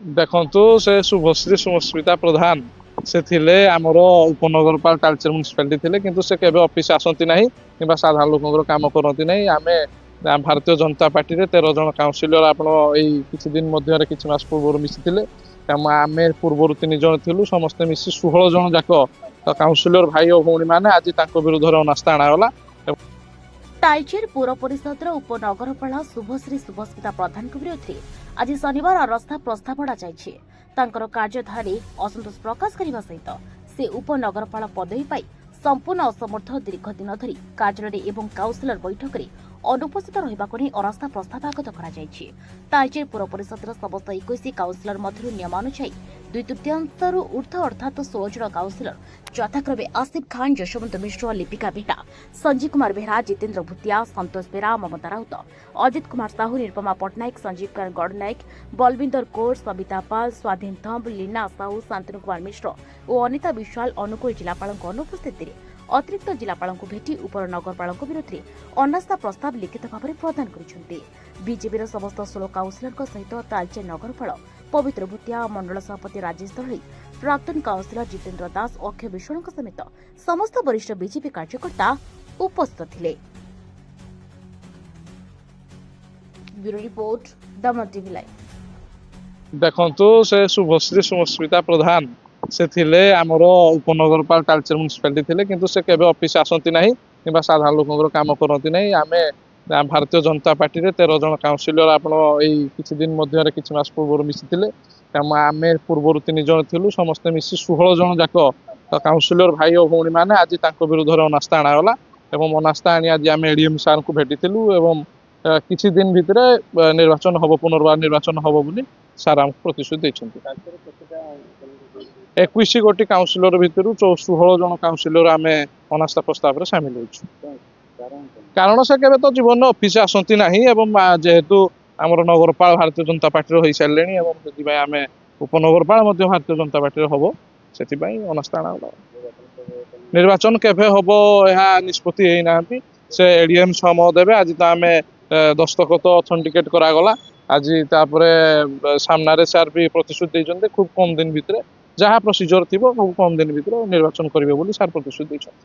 ଦେଖନ୍ତୁ ସେ ଶୁଭଶ୍ରୀ ସୁସ୍ମିତା ପ୍ରଧାନ ସେ ଥିଲେ ଆମର ଉପନଗରପାଳ ତାଳଚେର ମ୍ୟୁନିସିପାଲିଟି ଥିଲେ, କିନ୍ତୁ ସେ କେବେ ଅଫିସ ଆସନ୍ତି ନାହିଁ କିମ୍ବା ସାଧାରଣ ଲୋକଙ୍କର କାମ କରନ୍ତି ନାହିଁ। ଆମେ ଭାରତୀୟ ଜନତା ପାର୍ଟିରେ 13 ଜଣ କାଉନସିଲର ଆପଣ ଏଇ କିଛି ଦିନ ମଧ୍ୟରେ କିଛି ମାସ ପୂର୍ବରୁ ମିଶିଥିଲେ। ଆମେ ପୂର୍ବରୁ 3 ଜଣ ଥିଲୁ, ସମସ୍ତେ ମିଶି 16 ଜଣ ଯାକ କାଉନସିଲର ଭାଇ ଓ ଭଉଣୀ ମାନେ ଆଜି ତାଙ୍କ ବିରୁଦ୍ଧରେ ଅନାସ୍ଥା ଆଣାଗଲା। ତାଳଚେର ପୌର ପରିଷଦର ଉପନଗରପାଳ ଶୁଭଶ୍ରୀ ସୁସ୍ମିତା ପ୍ରଧାନଙ୍କ ବିରୋଧରେ ଆଜି ଶନିବାର ଅନାସ୍ଥା ପ୍ରସ୍ତାବ ଅଣାଯାଇଛି। ତାଙ୍କର କାର୍ଯ୍ୟଧାରାରେ ଅସନ୍ତୋଷ ପ୍ରକାଶ କରିବା ସହିତ ସେ ଉପନଗରପାଳ ପଦବୀ ପାଇଁ ସମ୍ପୂର୍ଣ୍ଣ ଅସମର୍ଥ ଦୀର୍ଘ ଦିନ ଧରି କାର୍ଯ୍ୟାଳୟରେ ଏବଂ କାଉନସିଲର ବୈଠକରେ ଅନୁପସ୍ଥିତ ରହିବାକୁ ନେଇ ଅନାସ୍ଥା ପ୍ରସ୍ତାବ ଆଗତ କରାଯାଇଛି। ତାଳଚେର ପୌର ପରିଷଦର ସମସ୍ତ 21 କାଉନସିଲର ମଧ୍ୟରୁ ନିୟମାନୁଯାୟୀ 2/3 ଊର୍ଦ୍ଧ୍ୱ ଅର୍ଥାତ୍ 16 ଜଣ କାଉନସିଲର ଯଥାକ୍ରମେ ଆସିଫ ଖାନ୍, ଯଶୋବନ୍ତ ମିଶ୍ର, ଲିପିକା ବେହେରା, ସଞ୍ଜୀବ କୁମାର ବେହେରା, ଜିତେନ୍ଦ୍ର ଭୂତିଆ, ସନ୍ତୋଷ ବେହେରା, ମମତା ରାଉତ, ଅଜିତ କୁମାର ସାହୁ, ନିରୁପମା ପଟ୍ଟନାୟକ, ସଞ୍ଜୀବ କୁମାର ଗଡ଼ନାୟକ, ବଲବିନ୍ଦର କୌର, ସବିତା ପାଲ, ସ୍ୱାଧୀନ ଥମ୍ବ, ଲୀନା ସାହୁ, ଶାନ୍ତନୁ କୁମାର ମିଶ୍ର ଓ ଅନିତା ବିଶ୍ୱାଳ ଅନୁଗୁଳ ଜିଲ୍ଲାପାଳଙ୍କ ଅନୁପସ୍ଥିତିରେ ଅତିରିକ୍ତ ଜିଲ୍ଲାପାଳଙ୍କୁ ଭେଟି ଉପନଗରପାଳଙ୍କ ବିରୋଧରେ ଅନାସ୍ଥା ପ୍ରସ୍ତାବ ଲିଖିତ ଭାବରେ ପ୍ରଦାନ କରିଛନ୍ତି। ବିଜେପିର ସମସ୍ତ 16 କାଉନସିଲରଙ୍କ ସହିତ ତାଳଚେର ନଗରପାଳ ପବିତ୍ର ଭୂତିଆ, ମଣ୍ଡଳ ସଭାପତି ରାଜେଶ ଦଳେଇ, ପ୍ରାକ୍ତନ କାଉନସିଲର ଜିତେନ୍ଦ୍ର ଦାସ, ଅକ୍ଷୟ ବିଶ୍ୱାଳଙ୍କ ସମେତ ସମସ୍ତ ବରିଷ୍ଠ ବିଜେପି କାର୍ଯ୍ୟକର୍ତ୍ତା ଉପସ୍ଥିତ ଥିଲେ। ବ୍ୟୁରୋ ରିପୋର୍ଟ, ଦମନ ଟିଭି ଲାଇଭ୍। ଦେଖନ୍ତୁ ସେ ଶୁଭଶ୍ରୀ ସୁସ୍ମିତା ପ୍ରଧାନ ସେ ଥିଲେ ଆମର ଉପନଗରପାଳ ତାଳଚେର ମ୍ୟୁନିସିପାଲିଟି ଥିଲେ, କିନ୍ତୁ ସେ କେବେ ଅଫିସ ଆସନ୍ତି ନାହିଁ କିମ୍ବା ସାଧାରଣ ଲୋକଙ୍କର କାମ କରନ୍ତି ନାହିଁ। ଆମେ ଭାରତୀୟ ଜନତା ପାର୍ଟିରେ 13 ଜଣ କାଉନସିଲର ଆପଣ ଏଇ କିଛି ଦିନ ମଧ୍ୟରେ କିଛି ମାସ ପୂର୍ବରୁ ମିଶିଥିଲେ। ଆମେ ପୂର୍ବରୁ 3 ଜଣ ଥିଲୁ, ସମସ୍ତେ ମିଶି 16 ଜଣ ଯାକ କାଉନସିଲର ଭାଇ ଓ ଭଉଣୀ ମାନେ ଆଜି ତାଙ୍କ ବିରୁଦ୍ଧରେ ଅନାସ୍ଥା ଆଣାଗଲା ଏବଂ ଅନାସ୍ଥା ଆଣି ଆଜି ଆମେ ଏଡିଏମ୍ ସାର୍ଙ୍କୁ ଭେଟିଥିଲୁ ଏବଂ କିଛି ଦିନ ଭିତରେ ନିର୍ବାଚନ ହବ, ପୁନର୍ବାର ନିର୍ବାଚନ ହବ ବୋଲି ସାର୍ ଆମକୁ ପ୍ରତିଶ୍ରୁତି ଦେଇଛନ୍ତି। 21 ଗୋଟି କାଉନସିଲର ଭିତରୁ 16 ଜଣ କାଉନସିଲର ଆମେ ଅନାସ୍ଥା ପ୍ରସ୍ତାବରେ ସାମିଲ ହୋଇଛୁ। କାରଣ ସେ କେବେ ତ ଜୀବନରେ ଅଫିସ ଆସନ୍ତି ନାହିଁ ଏବଂ ଯେହେତୁ ଆମର ନଗରପାଳ ଭାରତୀୟ ଜନତା ପାର୍ଟିର ହୋଇସାରିଲେଣି ଏବଂ ସେଥିପାଇଁ ଆମେ ଉପନଗରପାଳ ମଧ୍ୟ ଭାରତୀୟ ଜନତା ପାର୍ଟିର ହବ, ସେଥିପାଇଁ ଅନାସ୍ଥା ଆଣାଗଲା। ନିର୍ବାଚନ କେବେ ହବ ଏହା ନିଷ୍ପତ୍ତି ହେଇନାହାନ୍ତି, ସେ ଏଡିଏମ୍ ସମୟ ଦେବେ। ଆଜି ତ ଆମେ ଦସ୍ତଖତ ଅଥେଣ୍ଟିକେଟ୍ କରାଗଲା ଆଜି, ତାପରେ ସାମ୍ନାରେ ସାର୍ ବି ପ୍ରତିଶ୍ରୁତି ଦେଇଛନ୍ତି ଖୁବ୍ କମ୍ ଦିନ ଭିତରେ ଯାହା ପ୍ରୋସିଜର ଥିବ ଖୁବ୍ କମ୍ ଦିନ ଭିତରେ ନିର୍ବାଚନ କରିବେ ବୋଲି ସାର୍ ପ୍ରତିଶ୍ରୁତି ଦେଇଛନ୍ତି।